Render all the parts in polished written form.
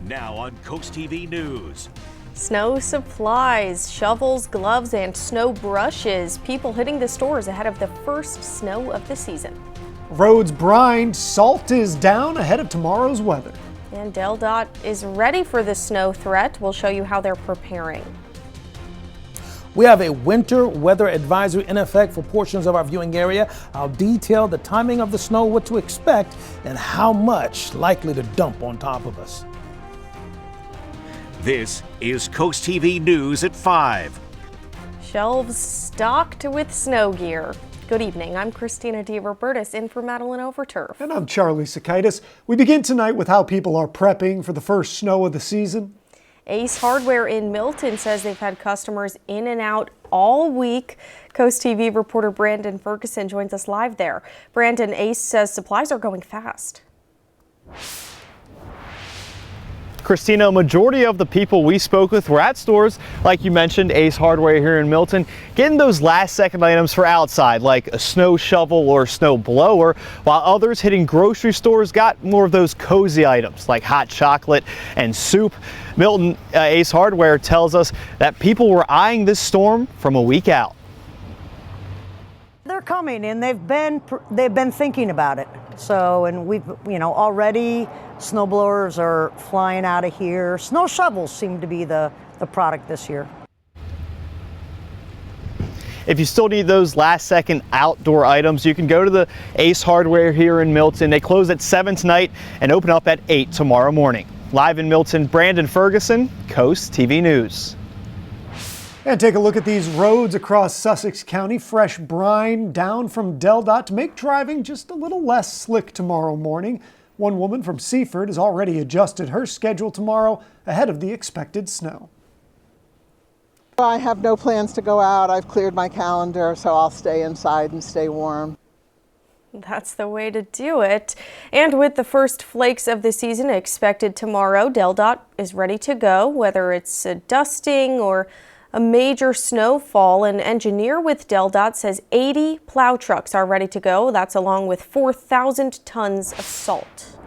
Now on CoastTV News. Snow supplies, shovels, gloves, and snow brushes. People hitting the stores ahead of the first snow of the season. Roads brined, salt is down ahead of tomorrow's weather. And DelDOT is ready for the snow threat. We'll show you how they're preparing. We have a winter weather advisory in effect for portions of our viewing area. I'll detail the timing of the snow, what to expect, and how much likely to dump on top of us. This is CoastTV News at 5. Shelves stocked with snow gear. Good evening. I'm Christina DeRobertis in for Madeline Overturf. And I'm Charlie Sakaitis. We begin tonight with how people are prepping for the first snow of the season. Ace Hardware in Milton says they've had customers in and out all week. CoastTV reporter Brandon Ferguson joins us live there. Brandon, Ace says supplies are going fast. Christina, a majority of the people we spoke with were at stores, like you mentioned, Ace Hardware here in Milton, getting those last second items for outside, like a snow shovel or snow blower, while others hitting grocery stores got more of those cozy items like hot chocolate and soup. Milton Ace Hardware tells us that people were eyeing this storm from a week out. They're coming and they've been thinking about it. So, and we've, already snow blowers are flying out of here. Snow shovels seem to be the product this year. If you still need those last second outdoor items, you can go to the Ace Hardware here in Milton. They close at 7 tonight and open up at 8 tomorrow morning. Live in Milton, Brandon Ferguson, CoastTV News. And take a look at these roads across Sussex County. Fresh brine down from DelDOT to make driving just a little less slick tomorrow morning. One woman from Seaford has already adjusted her schedule tomorrow ahead of the expected snow. I have no plans to go out. I've cleared my calendar, so I'll stay inside and stay warm. That's the way to do it. And with the first flakes of the season expected tomorrow, DelDOT is ready to go, whether it's a dusting or a major snowfall. An engineer with DelDOT says 80 plow trucks are ready to go. That's along with 4,000 tons of salt.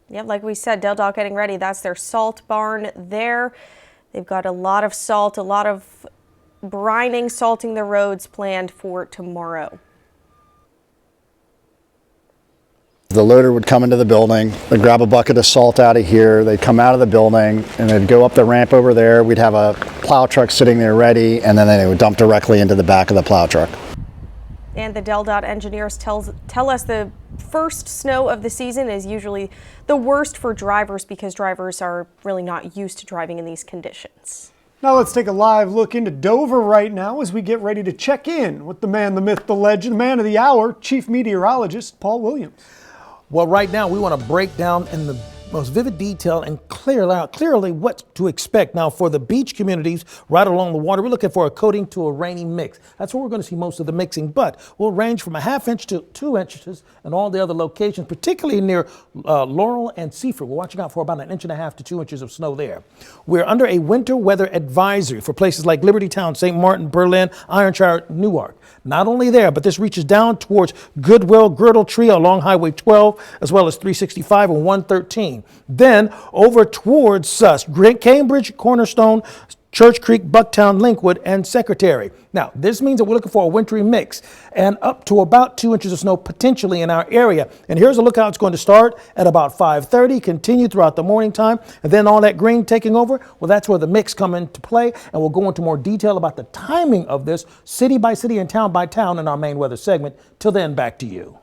Yeah, like we said, DelDOT getting ready. That's their salt barn there. They've got a lot of salt, a lot of brining, salting the roads planned for tomorrow. The loader would come into the building, they'd grab a bucket of salt out of here, they'd come out of the building, and they'd go up the ramp over there. We'd have a plow truck sitting there ready, and then they would dump directly into the back of the plow truck. And the DelDOT engineers tell us the first snow of the season is usually the worst for drivers because drivers are really not used to driving in these conditions. Now let's take a live look into Dover right now as we get ready to check in with the man, the myth, the legend, the man of the hour, Chief Meteorologist Paul Williams. Well, right now we want to break down in the most vivid detail and clearly what to expect. Now, for the beach communities right along the water, we're looking for a coating to a rainy mix. That's where we're going to see most of the mixing, but we'll range from a ½ inch to 2 inches in all the other locations, particularly near Laurel and Seaford. We're watching out for about 1.5 inches to 2 inches of snow there. We're under a winter weather advisory for places like Liberty Town, St. Martin, Berlin, Ironshire, Newark. Not only there, but this reaches down towards Goodwill, Girdle Tree along Highway 12, as well as 365 and 113. Then over towards Cambridge, Cornerstone, Church Creek, Bucktown, Linkwood, and Secretary. Now, this means that we're looking for a wintry mix and up to about 2 inches of snow potentially in our area. And here's a look how it's going to start at about 5:30, continue throughout the morning time, and then all that green taking over. Well, that's where the mix come into play, and we'll go into more detail about the timing of this city by city and town by town in our main weather segment. Till then, back to you.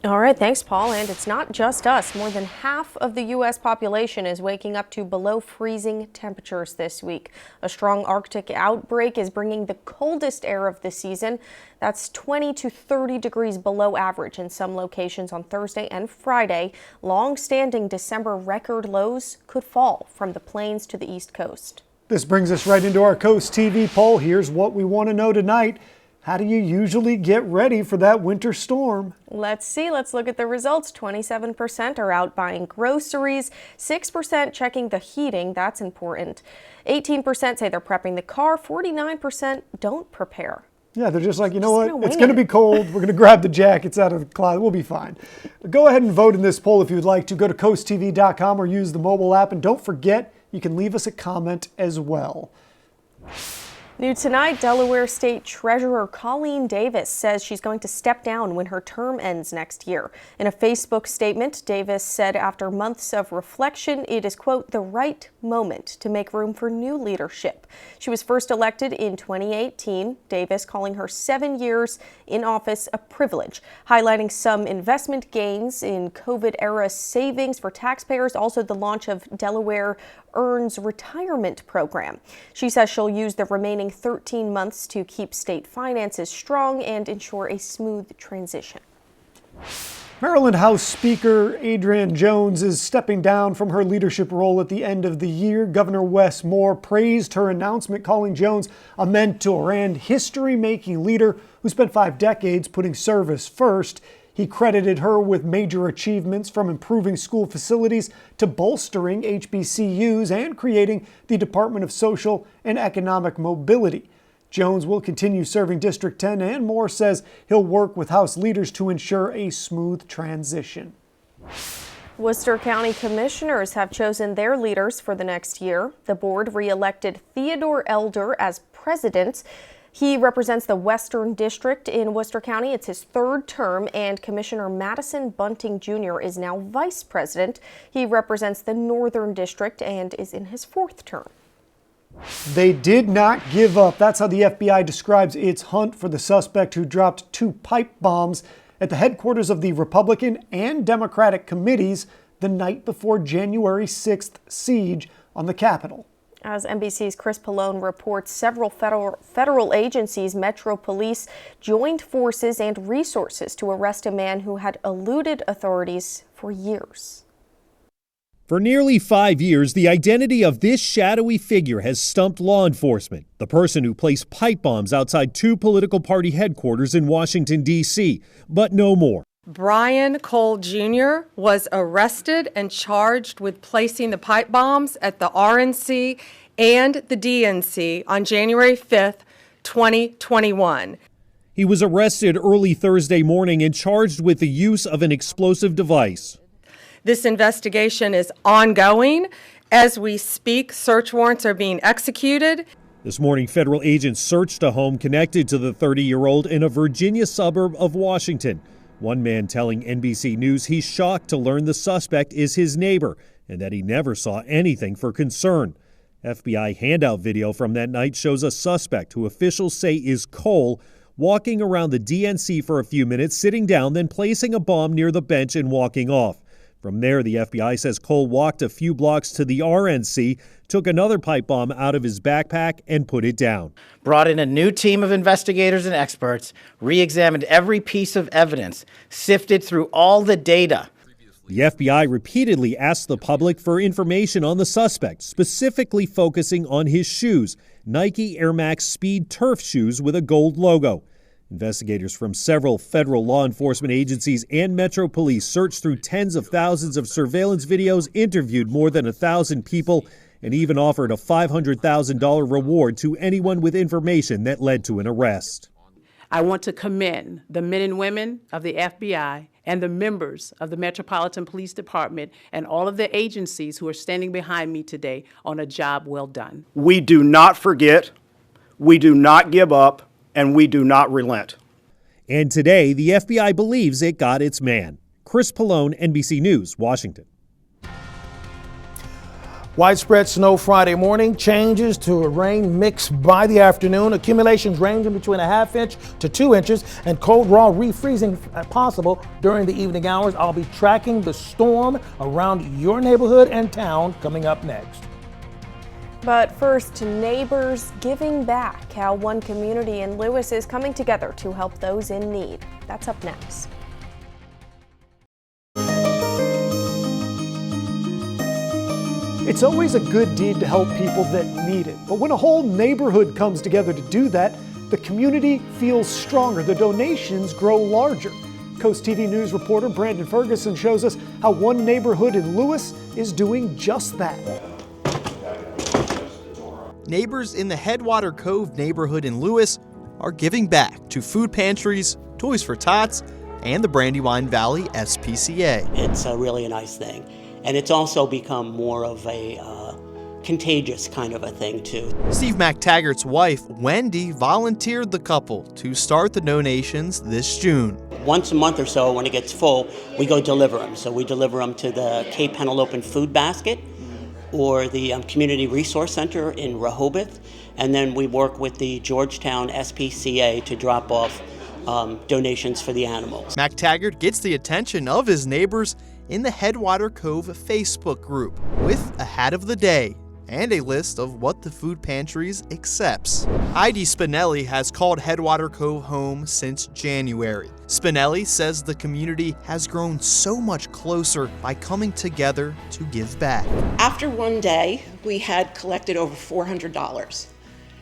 All right, thanks, Paul. And it's not just us. More than half of the U.S. population is waking up to below freezing temperatures this week. A strong Arctic outbreak is bringing the coldest air of the season. That's 20 to 30 degrees below average in some locations on Thursday and Friday. Long-standing December record lows could fall from the plains to the East Coast. This brings us right into our Coast TV poll. Here's what we want to know tonight. How do you usually get ready for that winter storm? Let's see. Let's look at the results. 27% are out buying groceries, 6% checking the heating. That's important. 18% say they're prepping the car, 49% don't prepare. Yeah, they're just like, you know Just what? gonna It's wing going to it. be cold. We're going to grab the jackets out of the closet. We'll be fine. Go ahead and vote in this poll if you would like to. Go to CoastTV.com or use the mobile app. And don't forget, you can leave us a comment as well. New tonight, Delaware State Treasurer Colleen Davis says she's going to step down when her term ends next year. In a Facebook statement, Davis said after months of reflection, it is, quote, the right moment to make room for new leadership. She was first elected in 2018, Davis calling her 7 years in office a privilege, highlighting some investment gains in COVID-era savings for taxpayers, also the launch of Delaware Earns retirement program. She says she'll use the remaining 13 months to keep state finances strong and ensure a smooth transition. Maryland House Speaker Adrienne Jones is stepping down from her leadership role at the end of the year. Governor Wes Moore praised her announcement, calling Jones a mentor and history-making leader who spent 5 decades putting service first. He credited her with major achievements, from improving school facilities to bolstering HBCUs and creating the Department of Social and Economic Mobility. Jones will continue serving District 10, and Moore says he'll work with House leaders to ensure a smooth transition. Worcester County Commissioners have chosen their leaders for the next year. The board re-elected Theodore Elder as president. He represents the Western District in Worcester County. It's his 3rd term, and Commissioner Madison Bunting Jr. is now vice president. He represents the Northern District and is in his 4th term. They did not give up. That's how the FBI describes its hunt for the suspect who dropped 2 pipe bombs at the headquarters of the Republican and Democratic committees the night before January 6th siege on the Capitol. As NBC's Chris Pallone reports, several federal agencies, Metro Police, joined forces and resources to arrest a man who had eluded authorities for years. For nearly 5 years, the identity of this shadowy figure has stumped law enforcement. The person who placed pipe bombs outside 2 political party headquarters in Washington, D.C., but no more. Brian Cole Jr. was arrested and charged with placing the pipe bombs at the RNC and the DNC on January 5th, 2021. He was arrested early Thursday morning and charged with the use of an explosive device. This investigation is ongoing. As we speak, search warrants are being executed. This morning, federal agents searched a home connected to the 30-year-old in a Virginia suburb of Washington. One man telling NBC News he's shocked to learn the suspect is his neighbor and that he never saw anything for concern. FBI handout video from that night shows a suspect who officials say is Cole walking around the DNC for a few minutes, sitting down, then placing a bomb near the bench and walking off. From there, the FBI says Cole walked a few blocks to the RNC, took another pipe bomb out of his backpack and put it down. Brought in a new team of investigators and experts, re-examined every piece of evidence, sifted through all the data. The FBI repeatedly asked the public for information on the suspect, specifically focusing on his shoes, Nike Air Max Speed Turf shoes with a gold logo. Investigators from several federal law enforcement agencies and Metro Police searched through tens of thousands of surveillance videos, interviewed more than 1,000 people, and even offered a $500,000 reward to anyone with information that led to an arrest. I want to commend the men and women of the FBI and the members of the Metropolitan Police Department and all of the agencies who are standing behind me today on a job well done. We do not forget, we do not give up, and we do not relent. And today, the FBI believes it got its man. Chris Pallone, NBC News, Washington. Widespread snow Friday morning, changes to a rain mix by the afternoon. Accumulations ranging between a ½ inch to 2 inches, and cold, raw refreezing possible during the evening hours. I'll be tracking the storm around your neighborhood and town coming up next. But first, neighbors giving back. How one community in Lewis is coming together to help those in need. That's up next. It's always a good deed to help people that need it. But when a whole neighborhood comes together to do that, the community feels stronger. The donations grow larger. Coast TV News reporter Brandon Ferguson shows us how one neighborhood in Lewis is doing just that. Neighbors in the Headwater Cove neighborhood in Lewis are giving back to food pantries, Toys for Tots, and the Brandywine Valley SPCA. It's really a nice thing. And it's also become more of a contagious kind of a thing, too. Steve McTaggart's wife, Wendy, volunteered the couple to start the donations this June. Once a month or so, when it gets full, we go deliver them. So we deliver them to the Cape Penelope Food Basket or the Community Resource Center in Rehoboth. And then we work with the Georgetown SPCA to drop off donations for the animals. McTaggart gets the attention of his neighbors in the Headwater Cove Facebook group with a hat of the day and a list of what the food pantries accepts. Heidi Spinelli has called Headwater Cove home since January. Spinelli says the community has grown so much closer by coming together to give back. After one day, we had collected over $400.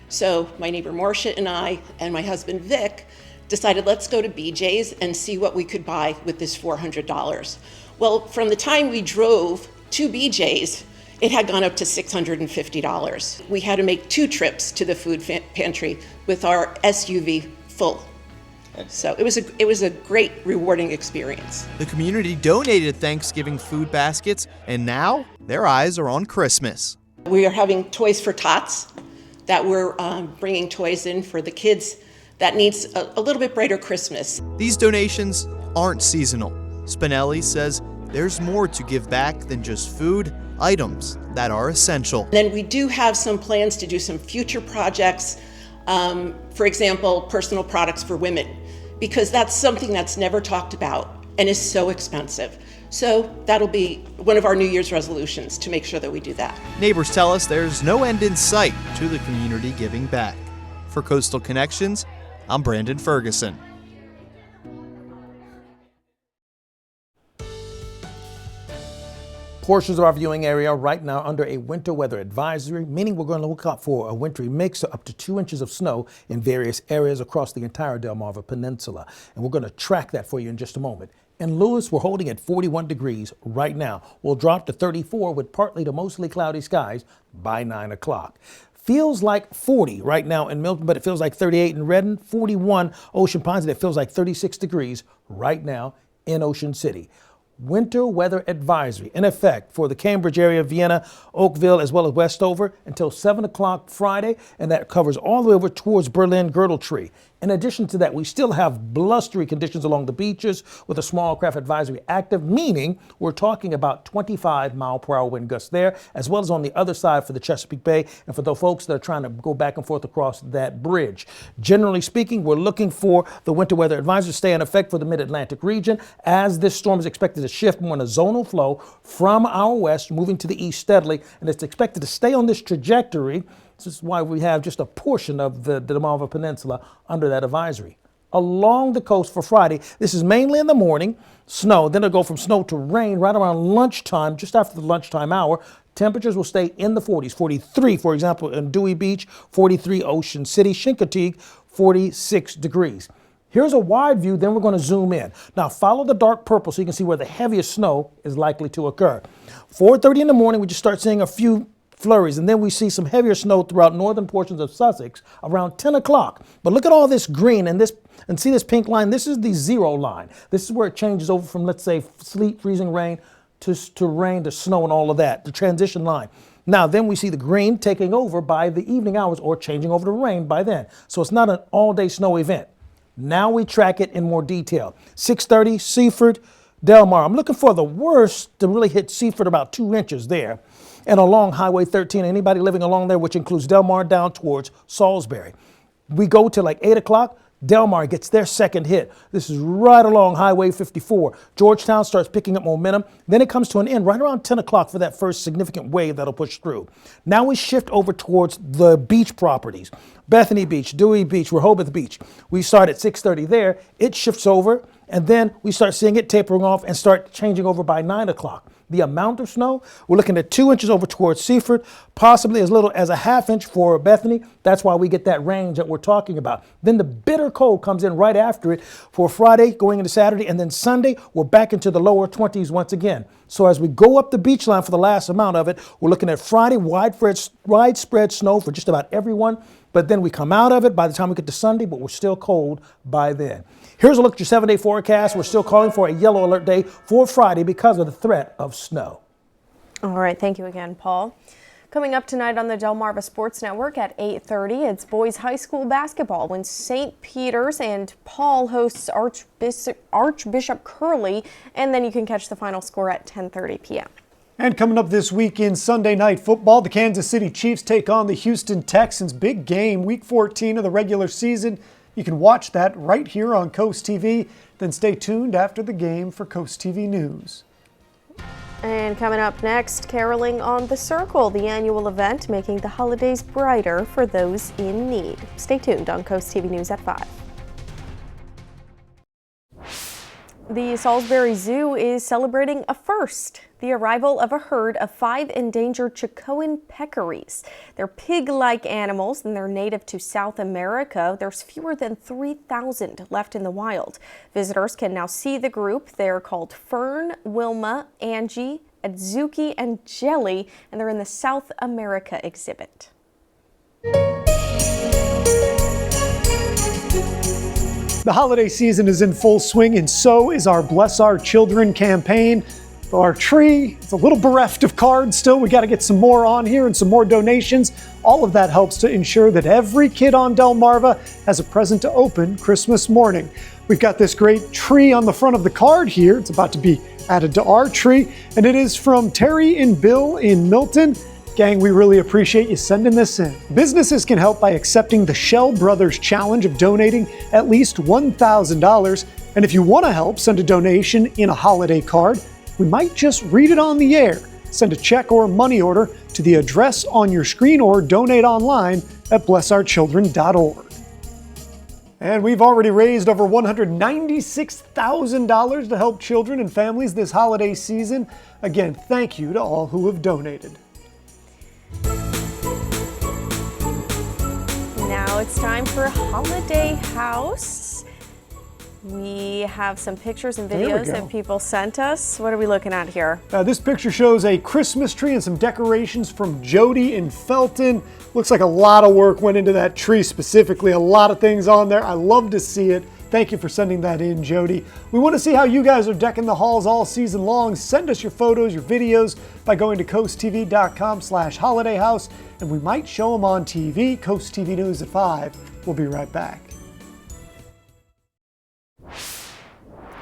So my neighbor Marcia and I and my husband Vic decided, let's go to BJ's and see what we could buy with this $400. Well, from the time we drove to BJ's, it had gone up to $650. We had to make 2 trips to the food pantry with our SUV full. So it was a great, rewarding experience. The community donated Thanksgiving food baskets, and now their eyes are on Christmas. We are having Toys for Tots, that we're bringing toys in for the kids that needs a little bit brighter Christmas. These donations aren't seasonal. Spinelli says there's more to give back than just food, items that are essential. Then we do have some plans to do some future projects, for example, personal products for women, because that's something that's never talked about and is so expensive. So that'll be one of our New Year's resolutions, to make sure that we do that. Neighbors tell us there's no end in sight to the community giving back. For Coastal Connections, I'm Brandon Ferguson. Portions of our viewing area right now under a winter weather advisory, meaning we're going to look out for a wintry mix of up to 2 inches of snow in various areas across the entire Delmarva Peninsula. And we're going to track that for you in just a moment. In Lewis, we're holding at 41 degrees right now. We'll drop to 34 with partly to mostly cloudy skies by 9 o'clock. Feels like 40 right now in Milton, but it feels like 38 in Redden, 41 Ocean Ponds, and it feels like 36 degrees right now in Ocean City. Winter weather advisory in effect for the Cambridge area, Vienna, Oakville, as well as Westover until 7 o'clock Friday, and that covers all the way over towards Berlin, Girdletree. In addition to that, we still have blustery conditions along the beaches with a small craft advisory active, meaning we're talking about 25-mile-per-hour wind gusts there, as well as on the other side for the Chesapeake Bay and for the folks that are trying to go back and forth across that bridge. Generally speaking, we're looking for the winter weather advisory to stay in effect for the mid-Atlantic region as this storm is expected to shift more in a zonal flow from our west, moving to the east steadily, and it's expected to stay on this trajectory. This is why we have just a portion of the Delmarva Peninsula under that advisory. Along the coast for Friday, this is mainly in the morning, snow, then it'll go from snow to rain right around lunchtime, just after the lunchtime hour. Temperatures will stay in the 40s, 43, for example, in Dewey Beach, 43 Ocean City, Chincoteague, 46 degrees. Here's a wide view, then we're going to zoom in. Now follow the dark purple so you can see where the heaviest snow is likely to occur. 4:30 in the morning, we just start seeing a few flurries, and then we see some heavier snow throughout northern portions of Sussex around 10 o'clock. But look at all this green and see this pink line. This is the 0 line. This is where it changes over from, let's say, sleet, freezing rain to rain to snow and all of that, the transition line. Now then we see the green taking over by the evening hours or changing over to rain by then. So it's not an all-day snow event. Now we track it in more detail. 6:30, Seaford, Delmar. I'm looking for the worst to really hit Seaford, about 2 inches there. And along Highway 13, anybody living along there, which includes Delmar down towards Salisbury. We go to like 8 o'clock, Delmar gets their second hit. This is right along Highway 54. Georgetown starts picking up momentum. Then it comes to an end right around 10 o'clock for that first significant wave that'll push through. Now we shift over towards the beach properties. Bethany Beach, Dewey Beach, Rehoboth Beach. We start at 6:30 there. It shifts over, and then we start seeing it tapering off and start changing over by 9 o'clock. The amount of snow, we're looking at 2 inches over towards Seaford, possibly as little as a ½ inch for Bethany. That's why we get that range that we're talking about. Then the bitter cold comes in right after it for Friday going into Saturday, and then Sunday, we're back into the lower 20s once again. So as we go up the beach line for the last amount of it, we're looking at Friday, widespread snow for just about everyone. but then we come out of it by the time we get to Sunday, but we're still cold by then. Here's a look at your 7-day forecast. We're still calling for a yellow alert day for Friday because of the threat of snow. All right, thank you again, Paul. Coming up tonight on the Delmarva Sports Network at 8:30, it's boys high school basketball when St. Peter's and Paul hosts Archbishop Curley, and then you can catch the final score at 10:30 p.m. And coming up this week in Sunday Night Football, the Kansas City Chiefs take on the Houston Texans. Big game, Week 14 of the regular season. You can watch that right here on Coast TV. Then stay tuned after the game for Coast TV News. And coming up next, Caroling on the Circle, the annual event making the holidays brighter for those in need. Stay tuned on Coast TV News at 5. The Salisbury Zoo is celebrating a first, the arrival of a herd of 5 endangered Chicoan peccaries. They're pig-like animals and they're native to South America. There's fewer than 3,000 left in the wild. Visitors can now see the group. They're called Fern, Wilma, Angie, Adzuki, and Jelly, and they're in the South America exhibit. The holiday season is in full swing, and so is our Bless Our Children campaign. Our tree, it's a little bereft of cards still. We got to get some more on here and some more donations. All of that helps to ensure that every kid on Delmarva has a present to open Christmas morning. We've got this great tree on the front of the card here. It's about to be added to our tree, and it is from Terry and Bill in Milton. Gang, we really appreciate you sending this in. Businesses can help by accepting the Shell Brothers Challenge of donating at least $1,000. And if you want to help send a donation in a holiday card, we might just read it on the air. Send a check or money order to the address on your screen or donate online at blessourchildren.org. And we've already raised over $196,000 to help children and families this holiday season. Again, thank you to all who have donated. Now it's time for Holiday House. We have some pictures and videos that people sent us. What are we looking at here? This picture shows a Christmas tree and some decorations from Jody in Felton. Looks like a lot of work went into that tree specifically. A lot of things on there. I love to see it. Thank you for sending that in, Jody. We want to see how you guys are decking the halls all season long. Send us your photos, your videos by going to coasttv.com/holidayhouse, and we might show them on TV. Coast TV News at 5. We'll be right back.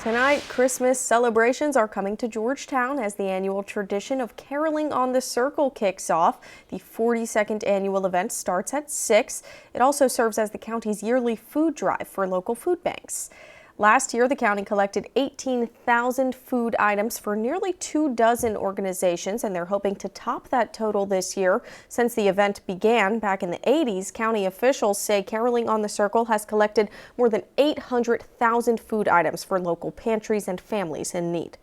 Tonight, Christmas celebrations are coming to Georgetown as the annual tradition of Caroling on the Circle kicks off. The 42nd annual event starts at 6. It also serves as the county's yearly food drive for local food banks. Last year, the county collected 18,000 food items for nearly 24 organizations, and they're hoping to top that total this year. Since the event began back in the 80s, county officials say Caroling on the Circle has collected more than 800,000 food items for local pantries and families in need.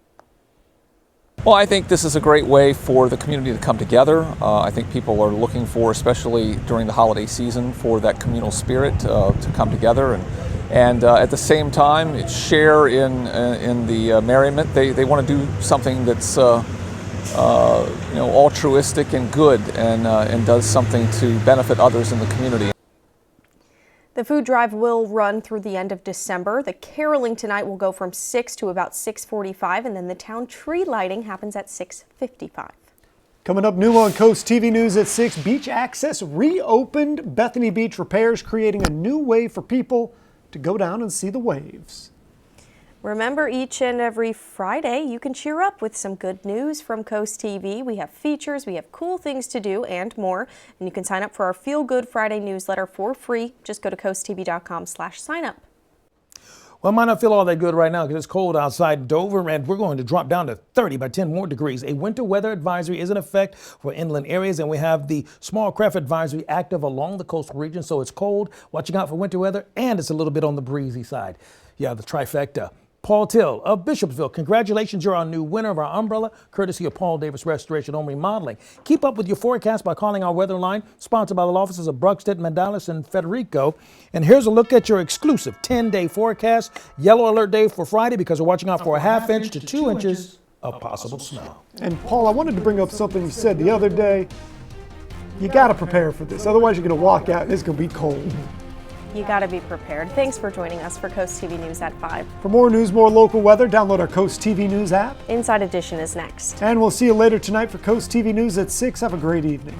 Well, I think this is a great way for the community to come together. I think people are looking for, especially during the holiday season, for that communal spirit to come together and at the same time share in the merriment. They want to do something that's altruistic and good and does something to benefit others in the community. The food drive will run through the end of December. The caroling tonight will go from 6 to about 6:45, and then the town tree lighting happens at 6:55. Coming up new on Coast TV News at 6, beach access reopened. Bethany Beach repairs creating a new way for people to go down and see the waves. Remember, each and every Friday, you can cheer up with some good news from Coast TV. We have features, we have cool things to do, and more. And you can sign up for our Feel Good Friday newsletter for free. Just go to coasttv.com/sign up. Well, it might not feel all that good right now because it's cold outside in Dover, and we're going to drop down to 30 by 10 more degrees. A winter weather advisory is in effect for inland areas, and we have the small craft advisory active along the coastal region. So it's cold, watching out for winter weather, and it's a little bit on the breezy side. Yeah, the trifecta. Paul Till of Bishopsville, congratulations, you're our new winner of our umbrella, courtesy of Paul Davis Restoration Home Remodeling. Keep up with your forecast by calling our weather line, sponsored by the law offices of Bruckstedt, Mandalis, and Federico. And here's a look at your exclusive 10-day forecast. Yellow alert day for Friday because we're watching out for a half inch to 2 inches of possible snow. And Paul, I wanted to bring up something you said the other day. You got to prepare for this. Otherwise, you're going to walk out and it's going to be cold. You got to be prepared. Thanks for joining us for Coast TV News at 5. For more news, more local weather, download our Coast TV News app. Inside Edition is next. And we'll see you later tonight for Coast TV News at 6. Have a great evening.